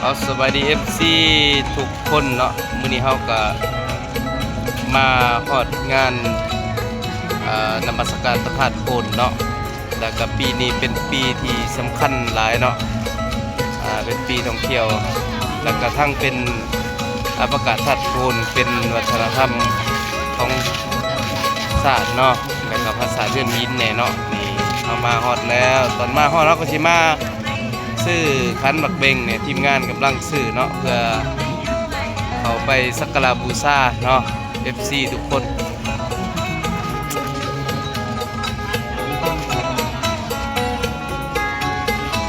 เอาสบายดี FC ทุกคนเนาะมื้อนี้เฮาก็มาฮอดงานนมัสการพระธาตุโพนเนาะแล้วก็ปีนี้เป็นปีที่สำคัญหลายเนาะเป็นปีท่องเที่ยวแล้วก็ทั้งเป็นประกาศธาตุโพนเป็นวัฒนธรรมของศาสตร์เนาะแล้วก็ภาษาเดือนยินแน่เนาะนี่เฮามาฮอดแล้วตอนมาฮอดเราก็สิมาซื้อคันบักเบงเนี่ยทีมงานกำลังซื้อเนาะเพื่อเขาไปสักการะบูชาเนาะ FC ทุกคน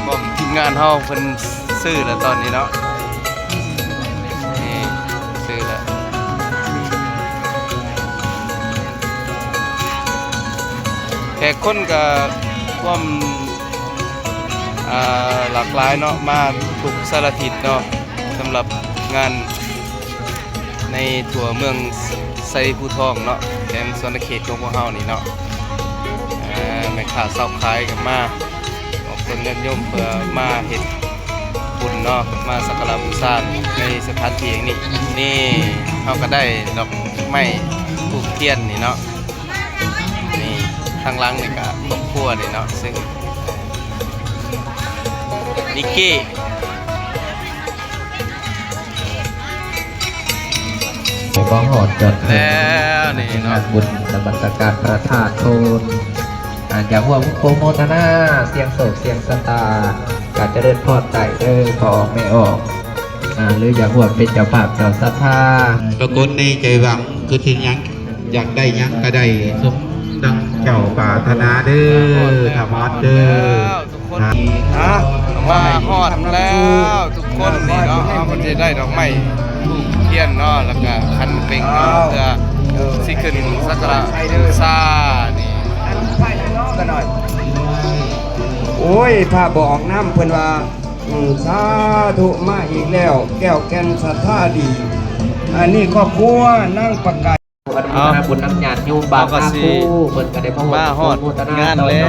ก็ทีมงานเฮาเพิ่นซื้อแล้วตอนนี้เนาะนี่ซื้อแล้วแขกคนก็ความหลากหลายเนาะมาทุกสารทิศเนาะสำหรับงานในทั่วเมืองไซภูทองเนาะแขงสวนเขตของพวกเฮานี่เนาะแม่ค้าเซาขายกันมาออกคนนิยมเพื่อมาเฮ็ดบุญเนาะมาสักการะบูชาในสถานที่นี้นี่เฮาก็ได้ดอกไม้ธูปเทียนนี่เนาะนี่ทางหลังนี่ก็ครอบครัวนี่เนาะซึ่งนิกกี้บ้องหอดจดแล้วนี่เนาะบุญนมัสการพระธาตุโพนจากหัวมุโคโมทนาเสียงโศกเสียงสตาการเจริญพอดไต่พอออกไม่ออกหรืออยากหัวเป็นเจ้าภาพเจ้าศรัทธาปรากฏในใจหวังคือที่ยังอยากได้ยังก็ได้สมดังเจ้าปรารถนาเด้อธรรมะเด้อมาฮอดแล้วทุกคนนี่เนาะเฮาก็จะได้ดอกไม้ธูปเทียนเนาะแล้วก็คันเป็งเนาะเพื่อสิขึ้นสักการะบูชานี่ก็หน่อยโอ้ยพาบอกน้ำเพิ่นว่าสาธุมาอีกแล้วแก้วแก่นศรัทธาดีอันนี้ครอบครัวนั่งประกาศบุญน้ำหยาดโยมบางอาคูเปิดกระเดพมาฮอดงานแล้ว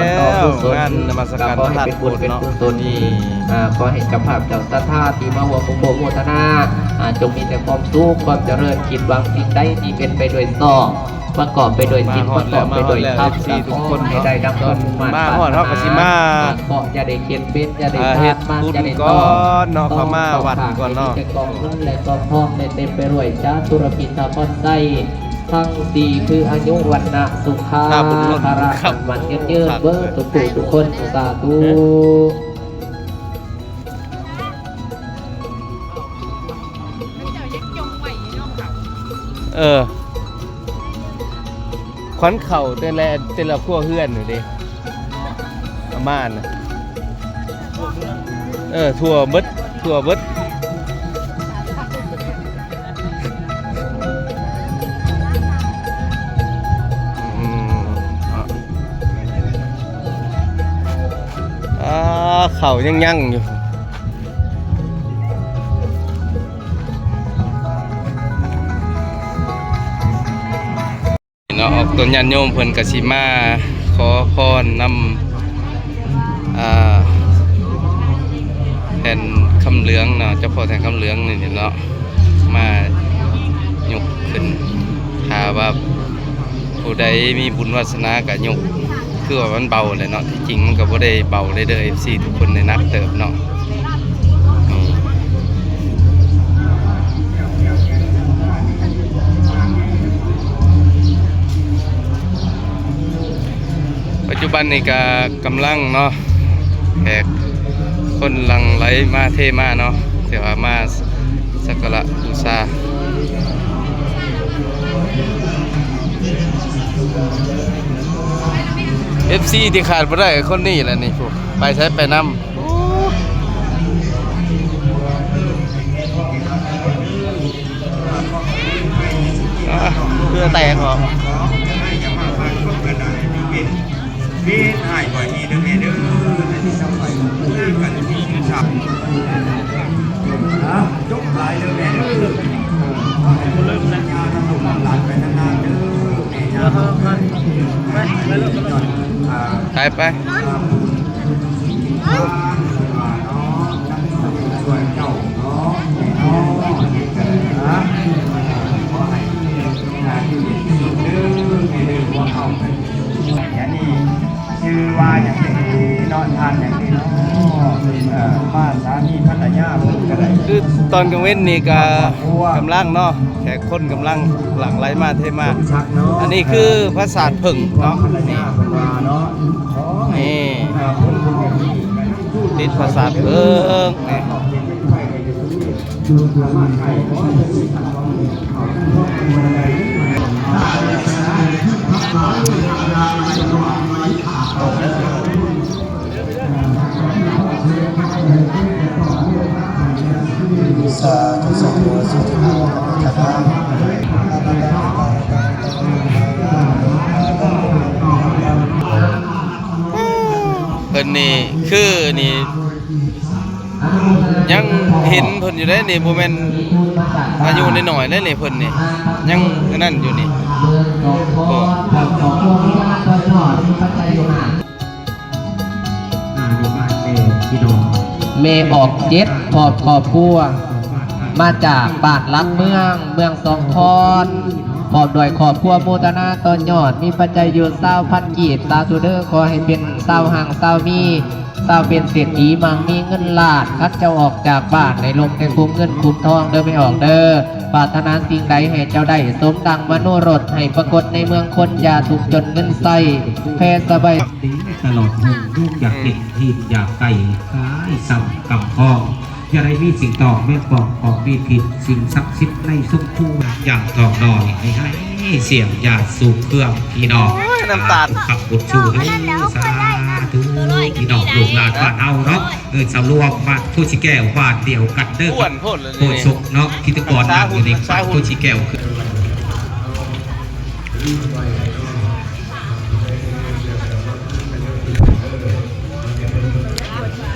งานนมัสการพระธาตุโพนเนาะตัวนี้ขอให้เจ้าภาพเจ้าศรัทธาที่มาหัวมุโคโมทนาจงมีแต่ความสุขความเจริญคิดหวังสิ่งใดที่เป็นไปโดยต่อประกอบไปโดยจิตประกอบไปโดยธรรมทุกคนให้ได้ดังความมุ่งมั่นมาฮอดเฮาก็สิมาก็จะได้เขียนเป็นจะได้เฮ็ดบุญก่อนเนาะเข้ามาวัดก่อนเนาะกองเงินและกองทองได้เต็มไปด้วยจ้าธุรกิจตาพรไส้ทั้งสี่คืออายุวันนะสุขาภาระวันเยืนเบิร์ทุกคนสาธุขวัญเข่าแต่ละขั้วเฮือนอยู่ดิประมาณน่ะทั่วเบิดเข่ายั่งอยู่เนาะออกต้นยันโยมเพิ่นกสิมาขอพรนำแทนคำเหลืองเนาะเจ้าพ่อแทนคำเหลืองนี่เนาะมายกขึ้นถ้าว่าผู้ใดมีบุญวาสนากะยกคือว่ามันเบาเลยเนาะที่จริงมันก็บ่ได้เบาเลยเด้อ FC ทุกคนในนักเติบเนาะปัจจุบันนี้ก็กำลังเนาะแขกคนหลั่งไหลมาเทมาเนาะเสียว่ามาสักการะบูชาFC ที่ขาดบ่ได้คนนี้แหละนี่พวกไปใช้ไปนำเพื่อแตกเหรอมีหายบ่อยมีเด้อแม่เด้อที่ทำไปกันมีฉับจบหลายเด้อแม่เด้อเริ่มสัญญาทำลูกหลานไปนานๆเด้อแม่ย่าไปช่วยเจ้าเนาะ ญาเพิ่นก็ได้ คือตอนกลางเว้นนี่ก็กำลังเนาะแขกคนกำลังหลั่งไหลมาเทมา ชักเนาะ อันนี้คือพระศาสตร์ผึ่งเนาะ ภรรยาเพิ่นว่าเนาะขอให้ นี่ เพิ่นผู้นี้ ติดพระศาสตร์เพิ่งนี่ สาธุสาธุสุขภาพครับ เพิ่นนี่คือนี่ยังเห็นเพิ่นอยู่ได้นี่บ่แม่นอายุน้อยๆเลยนี่เพิ่นนี่ยังอันนั้นอยู่นี่ก็ เมออกเจ็ดพอบครอบครัวมาจากบ้านลักเมืองสองคอนพร้อมด้วยครอบครัวโมทนาตอนยอดมีปัจจัยอยู่20,000 กีบสาธุเด้อขอให้เป็น20ห่าง20มี20เป็นเศรษฐีมั่งมีเงินล้านคัดเจ้าออกจากบ้านในลมในคุ้มเงินคุ้มทองเด้อไม่ออกเด้อปรารถนาสิ่งใดให้เจ้าได้สมดังมโนรสให้ปรากฏในเมืองคนอย่าถูกจนเงินใส่แพร่สบาย ตลอดหุ่นลูกอยากเห็นทีมอยากไก่คล้ายสับกำพองอย่าได้มีสิ่งต่อแม่บอกของมีผิดสิ่งศักดิ์สิทธิ์ในสุขคู่อย่างทองหน่อยให้เสียงหยาดสู่เครื่องพี่น้อง น้ำตาล ขับบุญชูให้สาธุพี่น้องลูกหลานบ้านเอาเนาะสำรวมบ้านผู้ชิแก้วบ้านเดียวกันเด้อ อ้วนโพดเลย โคตรสุกเนาะคิดก่อนนั่งอยู่ในบ้านผู้ชิแก้วคือ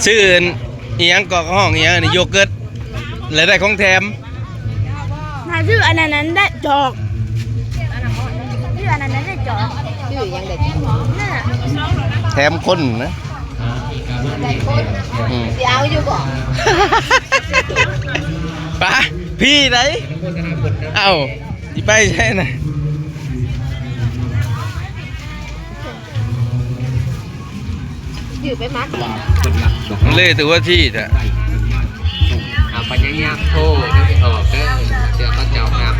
ชื่ออีหยังก็ห้องอีหยังนี่โยเกิร์ตแล้วได้ของแถม ถ้าชื่ออันนั้นได้จอกชื่ออันนั้นได้จอกชื่อยังได้จอกน่ะ แถมคนนะ ได้คนสิเอาอยู่บ่ ปะพี่ไหนเอ้าอีไปใช่ไหม อยู่ไปมัก เลยถือว่าที่แต่ ปัญญาโทษก็ไม่ออกเด้อเดี๋ยวก็เจ้าครับ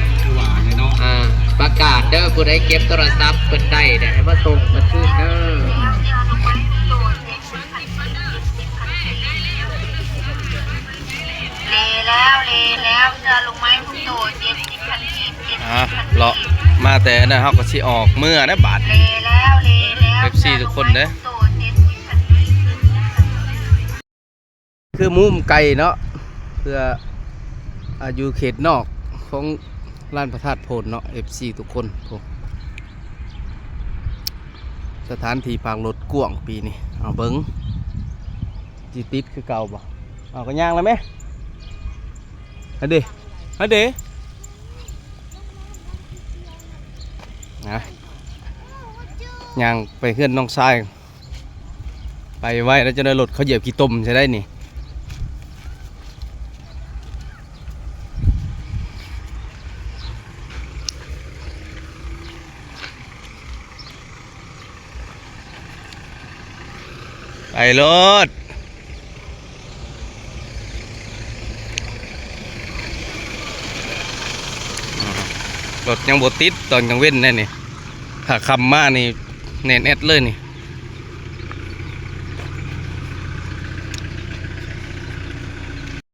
ประกาศเด้อผู้ใดเก็บโทรศัพท์เพิ่นได้เดี๋ยวให้มาส่งมาคืนเด้อ แล้วจะลงไม้พุ่งโต70,000 กีบ เลาะมาแต่นะเขาก็สิออกเมื่อนะบาท แล้ว FC ทุกคนเด้อคือมุมไกลเนาะเพื่ออยู่เขตนอกของลานพระธาตุโพนเนาะ FC ทุกคนผมสถานที่พักรถกวางปีนี้เอาเบิ้งจีติดคือเก่าบ่เอาก็ย่างแล้วไหมฮันเดนะย่างไปเพื่อนน้องชายไปไว้แล้วจะได้รถเขาเหยียบกี่ต้มใช่ได้นี่ไปรถรถยังบดติดตอนกลางเว้นแน่นี่ถ้าคำมานี่แน่นแอดเลยนี่